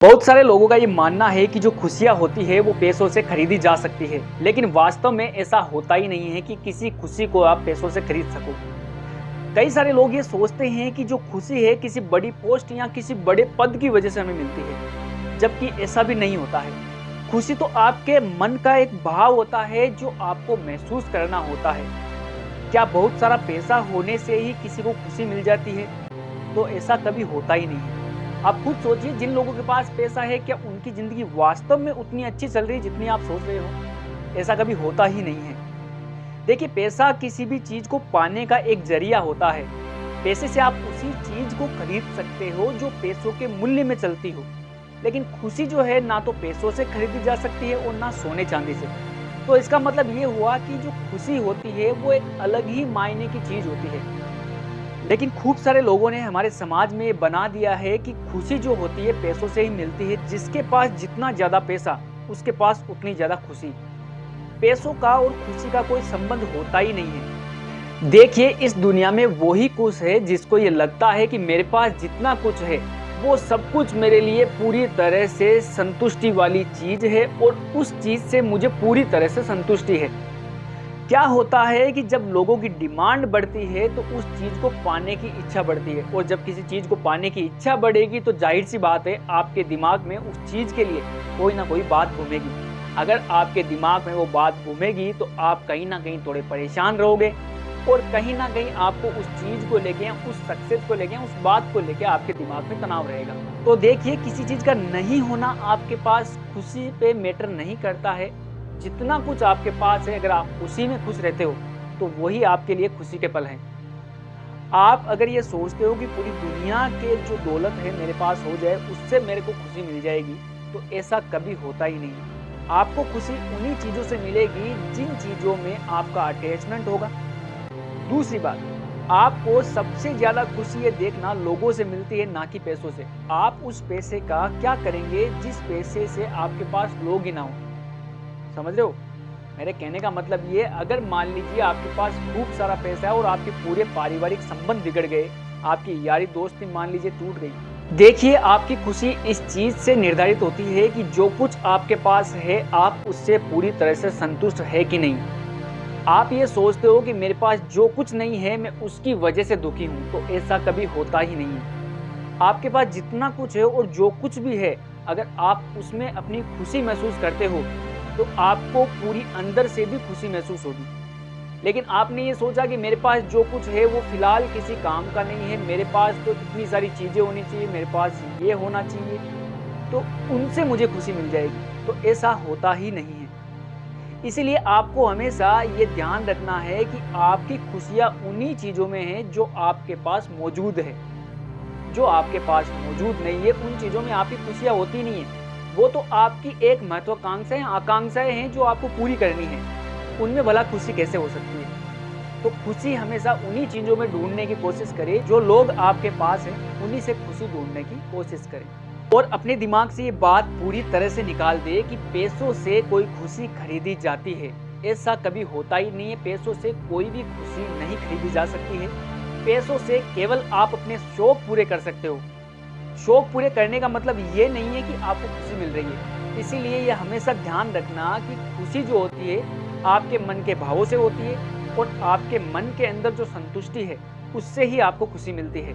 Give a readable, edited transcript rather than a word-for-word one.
बहुत सारे लोगों का ये मानना है कि जो खुशियाँ होती है वो पैसों से खरीदी जा सकती है, लेकिन वास्तव में ऐसा होता ही नहीं है कि किसी खुशी को आप पैसों से खरीद सको। कई सारे लोग ये सोचते हैं कि जो खुशी है किसी बड़ी पोस्ट या किसी बड़े पद की वजह से हमें मिलती है, जबकि ऐसा भी नहीं होता है। खुशी तो आपके मन का एक भाव होता है जो आपको महसूस करना होता है। क्या बहुत सारा पैसा होने से ही किसी को खुशी मिल जाती है? तो ऐसा कभी होता ही नहीं है। आप खुद सोचिए, जिन लोगों के पास पैसा है क्या उनकी ज़िंदगी वास्तव में उतनी अच्छी चल रही है जितनी आप सोच रहे हो? ऐसा कभी होता ही नहीं है। देखिए, पैसा किसी भी चीज़ को पाने का एक ज़रिया होता है। पैसे से आप उसी चीज़ को खरीद सकते हो जो पैसों के मूल्य में चलती हो। लेकिन खुशी जो है ना तो पैसों से खरीदी जा सकती है और ना सोने चांदी से। तो इसका मतलब ये हुआ कि जो खुशी होती है वो एक अलग ही मायने की चीज़ होती है। लेकिन खूब सारे लोगों ने हमारे समाज में ये बना दिया है कि खुशी जो होती है पैसों से ही मिलती है। जिसके पास जितना ज़्यादा पैसा, उसके पास उतनी ज़्यादा खुशी। पैसों का और खुशी का कोई संबंध होता ही नहीं है। देखिए, इस दुनिया में वो ही खुश है जिसको ये लगता है कि मेरे पास जितना कुछ है वो सब कुछ मेरे लिए पूरी तरह से संतुष्टि वाली चीज़ है और उस चीज़ से मुझे पूरी तरह से संतुष्टि है। क्या होता है कि जब लोगों की डिमांड बढ़ती है तो उस चीज़ को पाने की इच्छा बढ़ती है, और जब किसी चीज़ को पाने की इच्छा बढ़ेगी तो जाहिर सी बात है आपके दिमाग में उस चीज़ के लिए कोई ना कोई बात घूमेगी। अगर आपके दिमाग में वो बात घूमेगी तो आप कहीं ना कहीं थोड़े परेशान रहोगे, और कहीं ना कहीं आपको उस चीज़ को लेके या उस सक्सेस को लेके, उस बात को लेके आपके दिमाग में तनाव रहेगा। तो देखिए, किसी चीज़ का नहीं होना आपके पास खुशी पे मैटर नहीं करता है। जितना कुछ आपके पास है, अगर आप उसी में खुश रहते हो तो वही आपके लिए खुशी के पल हैं। आप अगर ये सोचते हो कि पूरी दुनिया के जो दौलत है मेरे पास हो जाए उससे मेरे को खुशी मिल जाएगी, तो ऐसा कभी होता ही नहीं। आपको खुशी उन्हीं चीज़ों से मिलेगी जिन चीज़ों में आपका अटैचमेंट होगा। दूसरी बात, आपको सबसे ज़्यादा खुशी ये देखना लोगों से मिलती है, ना कि पैसों से। आप उस पैसे का क्या करेंगे जिस पैसे से आपके पास लोग ही ना हो। समझ रहे हो? मेरे कहने का मतलब ये, अगर मान लीजिए आपके पास खूब सारा पैसा है और आपके पूरे पारिवारिक संबंध बिगड़ गए, आपकी यारी दोस्ती मान लीजिए टूट गई। देखिए, आपकी खुशी इस चीज़ से निर्धारित होती है कि जो कुछ आपके पास है आप उससे पूरी तरह से संतुष्ट है कि नहीं। आप ये सोचते हो कि मेरे पास जो कुछ नहीं है मैं उसकी वजह से दुखी हूँ, तो ऐसा कभी होता ही नहीं है। आपके पास जितना कुछ है और जो कुछ भी है, अगर आप उसमें अपनी खुशी महसूस करते हो तो आपको पूरी अंदर से भी खुशी महसूस होगी। लेकिन आपने ये सोचा कि मेरे पास जो कुछ है वो फिलहाल किसी काम का नहीं है, मेरे पास तो इतनी सारी चीज़ें होनी चाहिए, मेरे पास ये होना चाहिए, तो उनसे मुझे खुशी मिल जाएगी, तो ऐसा होता ही नहीं है। इसीलिए आपको हमेशा ये ध्यान रखना है कि आपकी खुशियाँ उन्हीं चीज़ों में हैं जो आपके पास मौजूद है। जो आपके पास मौजूद नहीं है उन चीज़ों में आपकी खुशियाँ होती नहीं है। वो तो आपकी एक महत्वाकांक्षाएँ, आकांक्षाएँ हैं जो आपको पूरी करनी है। उनमें भला खुशी कैसे हो सकती है? तो खुशी हमेशा उन्हीं चीज़ों में ढूँढने की कोशिश करें जो लोग आपके पास हैं, उन्हीं से खुशी ढूँढने की कोशिश करें। और अपने दिमाग से ये बात पूरी तरह से निकाल दें कि पैसों से कोई खुशी खरीदी जाती है। ऐसा कभी होता ही नहीं है। पैसों से कोई भी खुशी नहीं खरीदी जा सकती है। पैसों से केवल आप अपने शौक पूरे कर सकते हो। शौक पूरे करने का मतलब ये नहीं है कि आपको खुशी मिल रही है। इसीलिए ये हमेशा ध्यान रखना कि खुशी जो होती है आपके मन के भावों से होती है, और आपके मन के अंदर जो संतुष्टि है उससे ही आपको खुशी मिलती है।